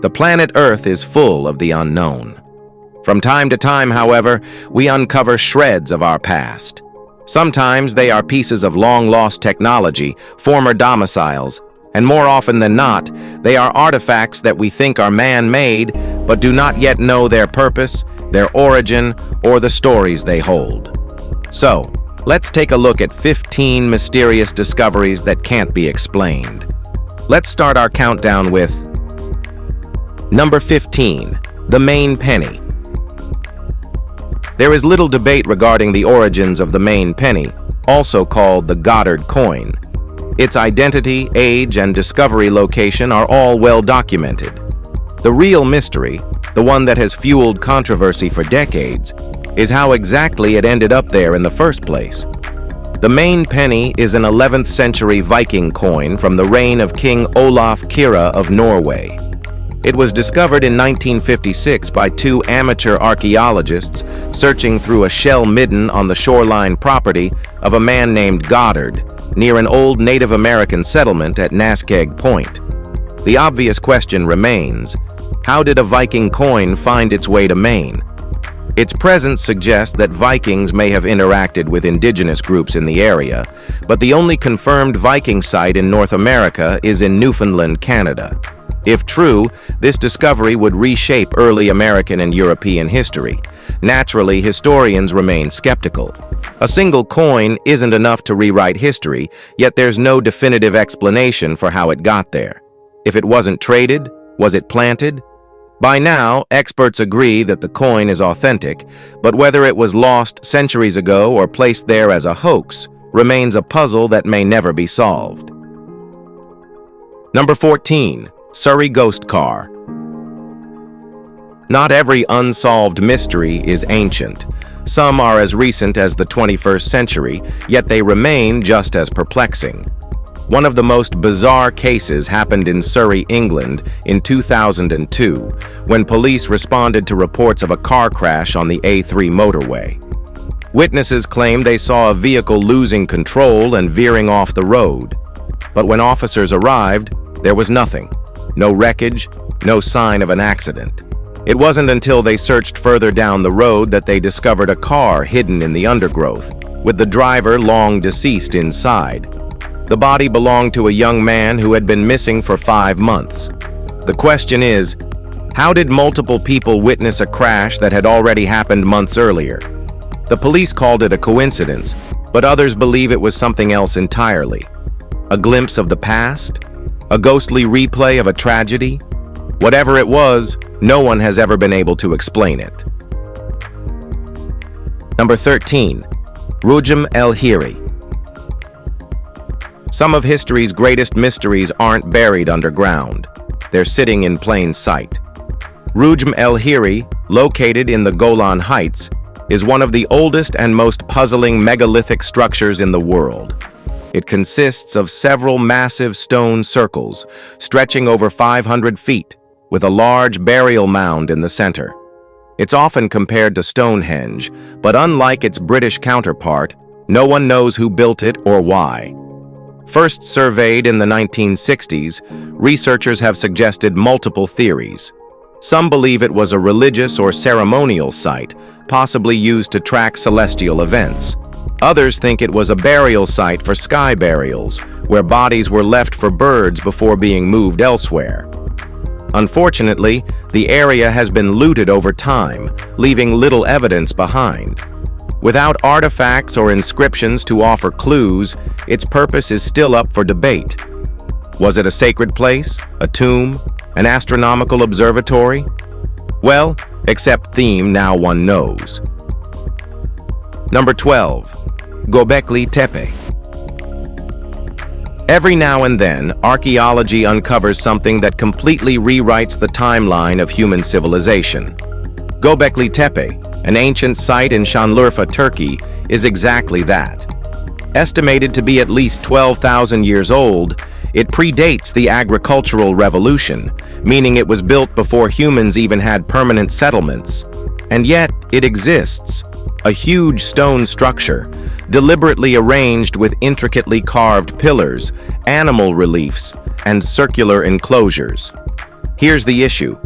The planet Earth is full of the unknown. From time to time, however, we uncover shreds of our past. Sometimes they are pieces of long-lost technology, former domiciles, and more often than not, they are artifacts that we think are man-made, but do not yet know their purpose, their origin, or the stories they hold. So, let's take a look at 15 mysterious discoveries that can't be explained. Let's start our countdown with Number 15, the Maine penny. There is little debate regarding the origins of the Maine penny, also called the Goddard coin. Its identity, age, and discovery location are all well documented. The real mystery, the one that has fueled controversy for decades, is how exactly it ended up there in the first place. The Maine penny is an 11th century Viking coin from the reign of King Olaf Kyrre of Norway. It was discovered in 1956 by two amateur archaeologists searching through a shell midden on the shoreline property of a man named Goddard, near an old Native American settlement at Naskeg Point. The obvious question remains, how did a Viking coin find its way to Maine? Its presence suggests that Vikings may have interacted with indigenous groups in the area, but the only confirmed Viking site in North America is in Newfoundland, Canada. If true, this discovery would reshape early American and European history. Naturally, historians remain skeptical. A single coin isn't enough to rewrite history, yet there's no definitive explanation for how it got there. If it wasn't traded, was it planted? By now, experts agree that the coin is authentic, but whether it was lost centuries ago or placed there as a hoax remains a puzzle that may never be solved. Number 14. Surrey Ghost Car. Not every unsolved mystery is ancient. Some are as recent as the 21st century, yet they remain just as perplexing. One of the most bizarre cases happened in Surrey, England in 2002, when police responded to reports of a car crash on the A3 motorway. Witnesses claimed they saw a vehicle losing control and veering off the road. But when officers arrived, there was nothing. No wreckage, no sign of an accident. It wasn't until they searched further down the road that they discovered a car hidden in the undergrowth, with the driver long deceased inside. The body belonged to a young man who had been missing for 5 months. The question is, how did multiple people witness a crash that had already happened months earlier? The police called it a coincidence, but others believe it was something else entirely. A glimpse of the past? A ghostly replay of a tragedy? Whatever it was, no one has ever been able to explain it. Number 13. Rujum El Hiri. Some of history's greatest mysteries aren't buried underground. They're sitting in plain sight. Rujum El Hiri, located in the Golan Heights, is one of the oldest and most puzzling megalithic structures in the world. It consists of several massive stone circles, stretching over 500 feet, with a large burial mound in the center. It's often compared to Stonehenge, but unlike its British counterpart, no one knows who built it or why. First surveyed in the 1960s, researchers have suggested multiple theories. Some believe it was a religious or ceremonial site, possibly used to track celestial events. Others think it was a burial site for sky burials, where bodies were left for birds before being moved elsewhere. Unfortunately, the area has been looted over time, leaving little evidence behind. Without artifacts or inscriptions to offer clues, its purpose is still up for debate. Was it a sacred place, a tomb, an astronomical observatory? Well, except theme now one knows. Number 12. Göbekli Tepe. Every now and then, archaeology uncovers something that completely rewrites the timeline of human civilization. Göbekli Tepe, an ancient site in Şanlıurfa, Turkey, is exactly that. Estimated to be at least 12,000 years old, it predates the agricultural revolution, meaning it was built before humans even had permanent settlements. And yet, it exists. A huge stone structure, deliberately arranged with intricately carved pillars, animal reliefs, and circular enclosures. Here's the issue.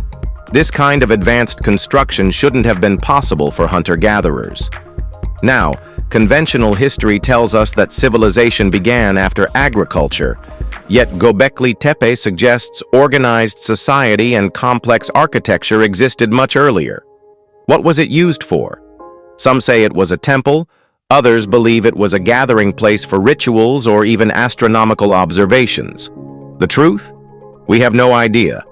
This kind of advanced construction shouldn't have been possible for hunter-gatherers. Now, conventional history tells us that civilization began after agriculture, yet Göbekli Tepe suggests organized society and complex architecture existed much earlier. What was it used for? Some say it was a temple, others believe it was a gathering place for rituals or even astronomical observations. The truth? We have no idea.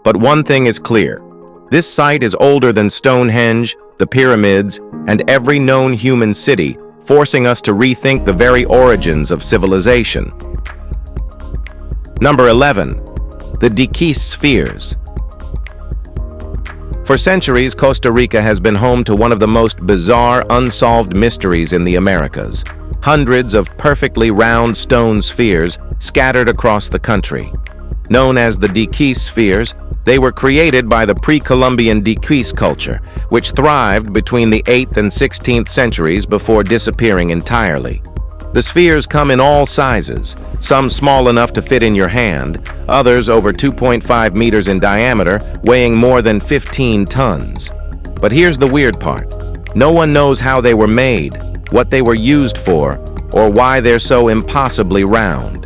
But one thing is clear. This site is older than Stonehenge, the pyramids, and every known human city, forcing us to rethink the very origins of civilization. Number 11. The Diquís Spheres. For centuries, Costa Rica has been home to one of the most bizarre, unsolved mysteries in the Americas. Hundreds of perfectly round stone spheres scattered across the country. Known as the Diquís Spheres, they were created by the pre-Columbian Diquís culture, which thrived between the 8th and 16th centuries before disappearing entirely. The spheres come in all sizes, some small enough to fit in your hand, others over 2.5 meters in diameter, weighing more than 15 tons. But here's the weird part. No one knows how they were made, what they were used for, or why they're so impossibly round.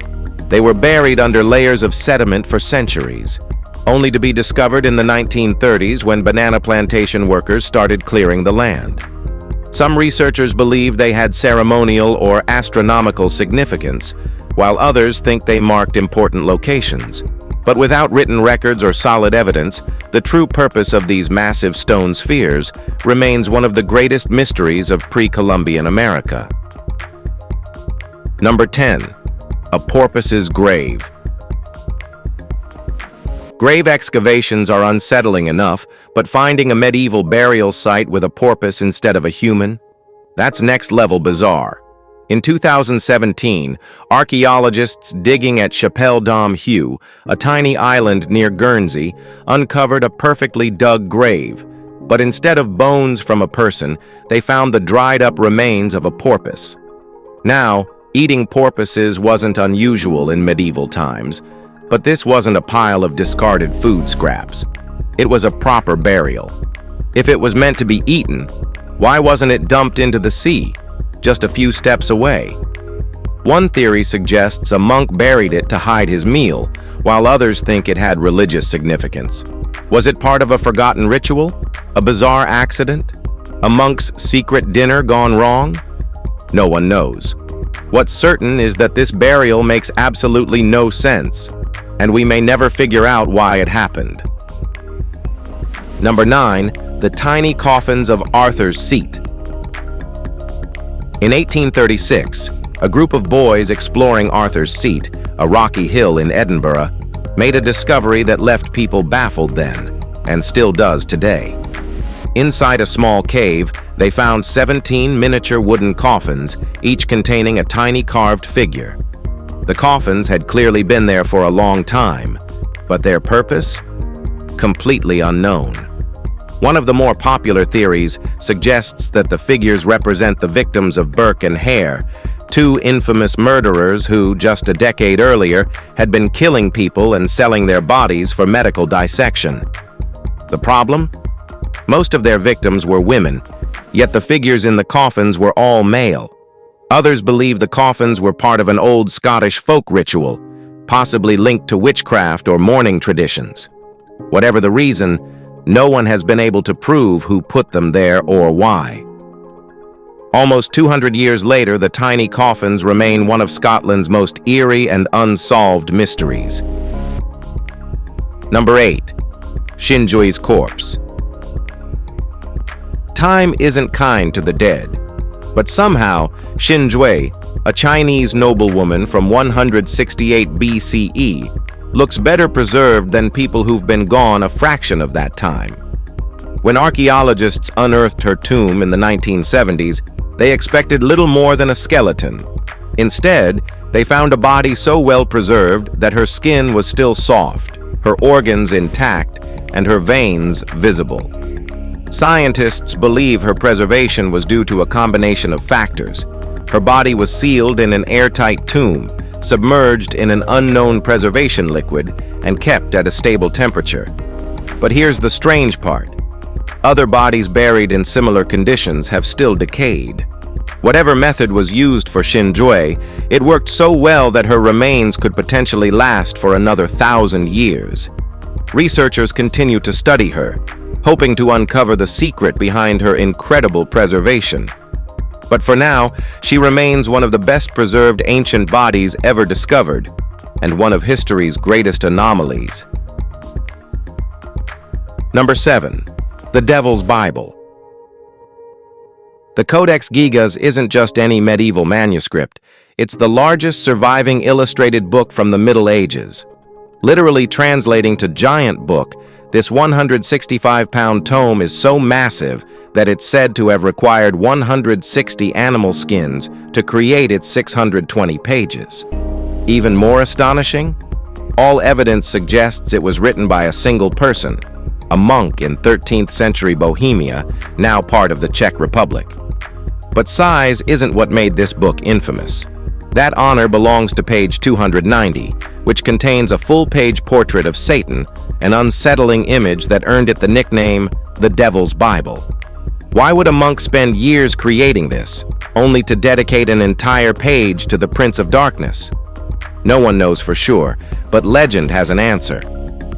They were buried under layers of sediment for centuries, only to be discovered in the 1930s when banana plantation workers started clearing the land. Some researchers believe they had ceremonial or astronomical significance, while others think they marked important locations. But without written records or solid evidence, the true purpose of these massive stone spheres remains one of the greatest mysteries of pre-Columbian America. Number 10. A porpoise's grave. Grave excavations are unsettling enough, but finding a medieval burial site with a porpoise instead of a human? That's next-level bizarre. In 2017, archaeologists digging at Chapelle Dom Hugh, a tiny island near Guernsey, uncovered a perfectly dug grave. But instead of bones from a person, they found the dried-up remains of a porpoise. Now, eating porpoises wasn't unusual in medieval times, but this wasn't a pile of discarded food scraps. It was a proper burial. If it was meant to be eaten, why wasn't it dumped into the sea, just a few steps away? One theory suggests a monk buried it to hide his meal, while others think it had religious significance. Was it part of a forgotten ritual? A bizarre accident? A monk's secret dinner gone wrong? No one knows. What's certain is that this burial makes absolutely no sense, and we may never figure out why it happened. Number 9. The tiny coffins of Arthur's Seat. In 1836, a group of boys exploring Arthur's Seat, a rocky hill in Edinburgh, made a discovery that left people baffled then, and still does today. Inside a small cave, they found 17 miniature wooden coffins, each containing a tiny carved figure. The coffins had clearly been there for a long time, but their purpose? Completely unknown. One of the more popular theories suggests that the figures represent the victims of Burke and Hare, two infamous murderers who, just a decade earlier, had been killing people and selling their bodies for medical dissection. The problem? Most of their victims were women, yet the figures in the coffins were all male. Others believe the coffins were part of an old Scottish folk ritual, possibly linked to witchcraft or mourning traditions. Whatever the reason, no one has been able to prove who put them there or why. Almost 200 years later, the tiny coffins remain one of Scotland's most eerie and unsolved mysteries. Number 8. Xinjui's corpse. Time isn't kind to the dead. But somehow, Xinjui, a Chinese noblewoman from 168 BCE, looks better preserved than people who've been gone a fraction of that time. When archaeologists unearthed her tomb in the 1970s, they expected little more than a skeleton. Instead, they found a body so well preserved that her skin was still soft, her organs intact, and her veins visible. Scientists believe her preservation was due to a combination of factors. Her body was sealed in an airtight tomb, submerged in an unknown preservation liquid and kept at a stable temperature. But here's the strange part. Other bodies buried in similar conditions have still decayed. Whatever method was used for Xinjue, it worked so well that her remains could potentially last for another 1,000 years. Researchers continue to study her, hoping to uncover the secret behind her incredible preservation. But for now, she remains one of the best preserved ancient bodies ever discovered, and one of history's greatest anomalies. Number 7. The Devil's Bible. The Codex Gigas isn't just any medieval manuscript. It's the largest surviving illustrated book from the Middle Ages. Literally translating to giant book, this 165-pound tome is so massive that it's said to have required 160 animal skins to create its 620 pages. Even more astonishing, all evidence suggests it was written by a single person, a monk in 13th century Bohemia, now part of the Czech Republic. But size isn't what made this book infamous. That honor belongs to page 290, which contains a full-page portrait of Satan, an unsettling image that earned it the nickname, the Devil's Bible. Why would a monk spend years creating this, only to dedicate an entire page to the Prince of Darkness? No one knows for sure, but legend has an answer.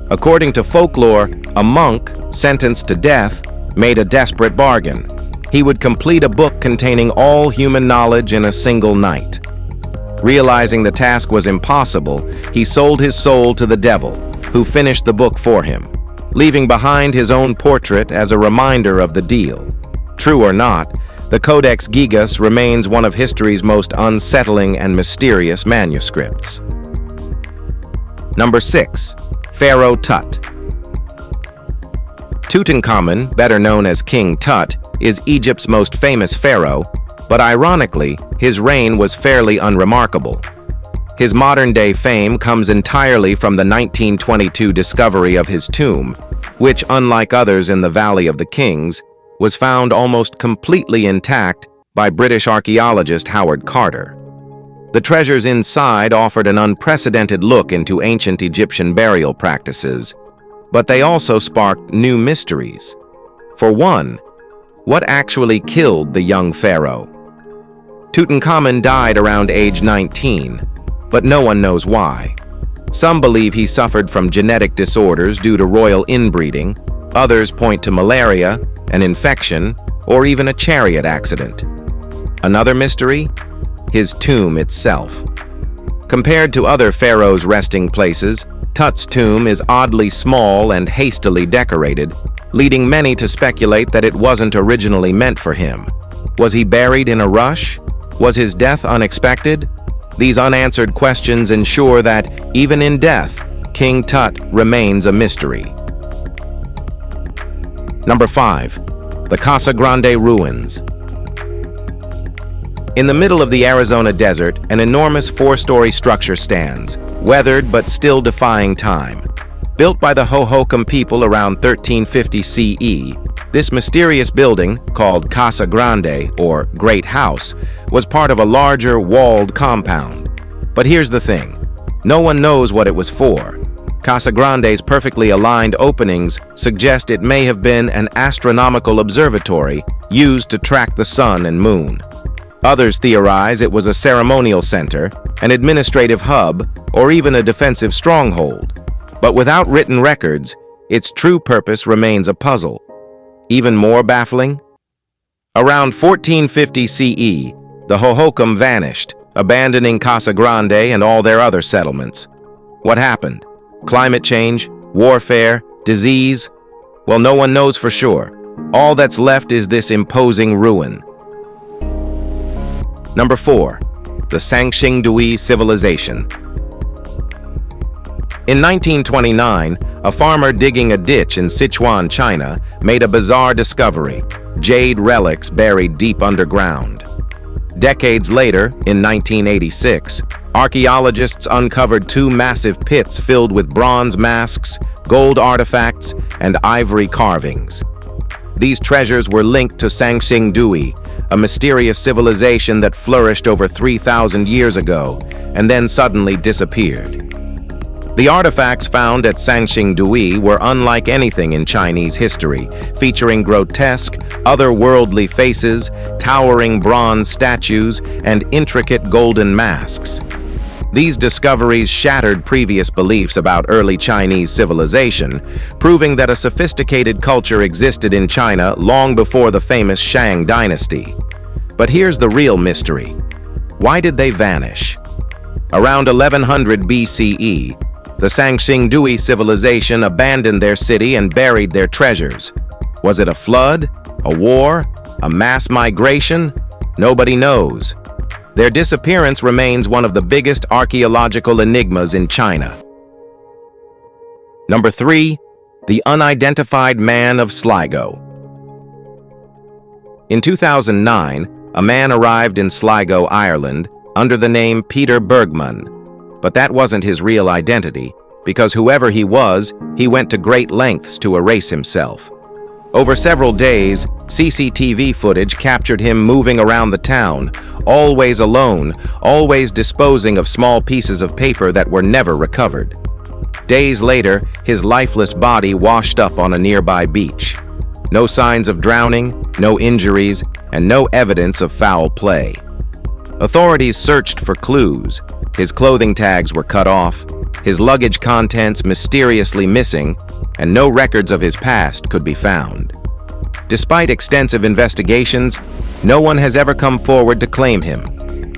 According to folklore, a monk, sentenced to death, made a desperate bargain. He would complete a book containing all human knowledge in a single night. Realizing the task was impossible, he sold his soul to the devil, who finished the book for him, leaving behind his own portrait as a reminder of the deal. True or not, the Codex Gigas remains one of history's most unsettling and mysterious manuscripts. Number 6. Pharaoh Tut. Tutankhamun, better known as King Tut, is Egypt's most famous pharaoh, but ironically, his reign was fairly unremarkable. His modern-day fame comes entirely from the 1922 discovery of his tomb, which, unlike others in the Valley of the Kings, was found almost completely intact by British archaeologist Howard Carter. The treasures inside offered an unprecedented look into ancient Egyptian burial practices, but they also sparked new mysteries. For one, what actually killed the young pharaoh? Tutankhamun died around age 19, but no one knows why. Some believe he suffered from genetic disorders due to royal inbreeding, others point to malaria, an infection, or even a chariot accident. Another mystery? His tomb itself. Compared to other pharaohs' resting places, Tut's tomb is oddly small and hastily decorated, leading many to speculate that it wasn't originally meant for him. Was he buried in a rush? Was his death unexpected? These unanswered questions ensure that, even in death, King Tut remains a mystery. Number 5. The Casa Grande Ruins. In the middle of the Arizona desert, an enormous 4-story structure stands, weathered but still defying time. Built by the Hohokam people around 1350 CE, this mysterious building, called Casa Grande, or Great House, was part of a larger, walled compound. But here's the thing. No one knows what it was for. Casa Grande's perfectly aligned openings suggest it may have been an astronomical observatory used to track the sun and moon. Others theorize it was a ceremonial center, an administrative hub, or even a defensive stronghold. But without written records, its true purpose remains a puzzle. Even more baffling? Around 1450 CE, the Hohokam vanished, abandoning Casa Grande and all their other settlements. What happened? Climate change? Warfare? Disease? Well, no one knows for sure. All that's left is this imposing ruin. Number 4. The Sanxingdui Civilization. In 1929, a farmer digging a ditch in Sichuan, China, made a bizarre discovery: jade relics buried deep underground. Decades later, in 1986, archaeologists uncovered 2 massive pits filled with bronze masks, gold artifacts, and ivory carvings. These treasures were linked to Sanxingdui, a mysterious civilization that flourished over 3,000 years ago and then suddenly disappeared. The artifacts found at Sanxingdui were unlike anything in Chinese history, featuring grotesque, otherworldly faces, towering bronze statues, and intricate golden masks. These discoveries shattered previous beliefs about early Chinese civilization, proving that a sophisticated culture existed in China long before the famous Shang dynasty. But here's the real mystery. Why did they vanish? Around 1100 BCE, the Sanxingdui civilization abandoned their city and buried their treasures. Was it a flood, a war, a mass migration? Nobody knows. Their disappearance remains one of the biggest archaeological enigmas in China. Number 3. The unidentified man of Sligo. In 2009, a man arrived in Sligo, Ireland, under the name Peter Bergman. But that wasn't his real identity, because whoever he was, he went to great lengths to erase himself. Over several days, CCTV footage captured him moving around the town, always alone, always disposing of small pieces of paper that were never recovered. Days later, his lifeless body washed up on a nearby beach. No signs of drowning, no injuries, and no evidence of foul play. Authorities searched for clues. His clothing tags were cut off, his luggage contents mysteriously missing, and no records of his past could be found. Despite extensive investigations, no one has ever come forward to claim him.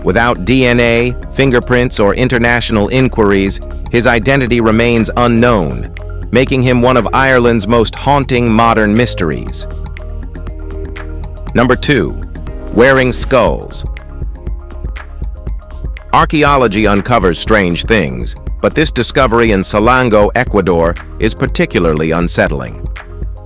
Without DNA, fingerprints, or international inquiries, his identity remains unknown, making him one of Ireland's most haunting modern mysteries. Number 2. Wearing skulls. Archaeology uncovers strange things, but this discovery in Selangor, Ecuador, is particularly unsettling.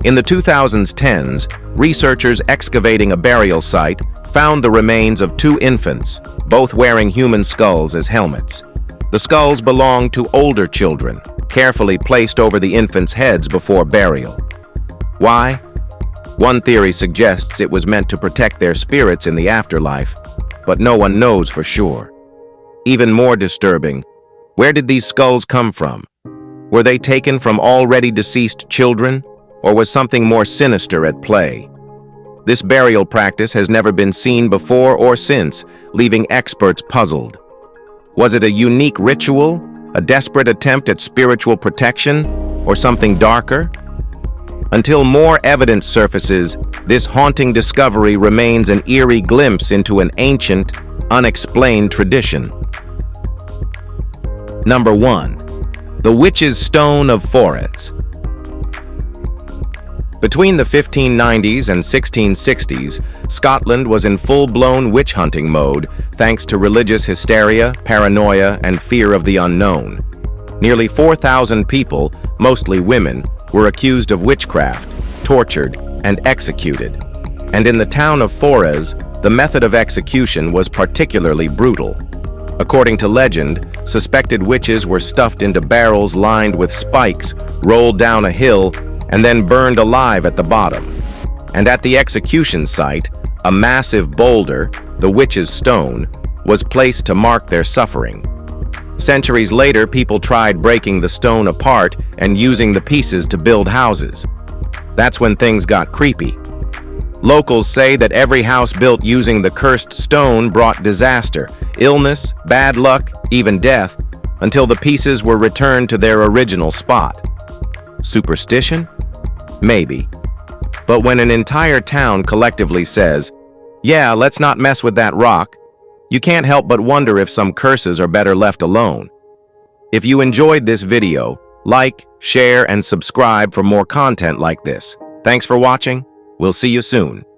In the 2010s, researchers excavating a burial site found the remains of 2 infants, both wearing human skulls as helmets. The skulls belonged to older children, carefully placed over the infants' heads before burial. Why? One theory suggests it was meant to protect their spirits in the afterlife, but no one knows for sure. Even more disturbing, where did these skulls come from? Were they taken from already deceased children, or was something more sinister at play? This burial practice has never been seen before or since, leaving experts puzzled. Was it a unique ritual, a desperate attempt at spiritual protection, or something darker? Until more evidence surfaces, this haunting discovery remains an eerie glimpse into an ancient, unexplained tradition. Number 1. The Witch's Stone of Forres. Between the 1590s and 1660s, Scotland was in full-blown witch-hunting mode thanks to religious hysteria, paranoia, and fear of the unknown. Nearly 4,000 people, mostly women, were accused of witchcraft, tortured, and executed. And in the town of Forres, the method of execution was particularly brutal. According to legend, suspected witches were stuffed into barrels lined with spikes, rolled down a hill, and then burned alive at the bottom. And at the execution site, a massive boulder, the Witch's Stone, was placed to mark their suffering. Centuries later, people tried breaking the stone apart and using the pieces to build houses. That's when things got creepy. Locals say that every house built using the cursed stone brought disaster, illness, bad luck, even death, until the pieces were returned to their original spot. Superstition? Maybe. But when an entire town collectively says, "Yeah, let's not mess with that rock," you can't help but wonder if some curses are better left alone. If you enjoyed this video, like, share, and subscribe for more content like this. Thanks for watching. We'll see you soon.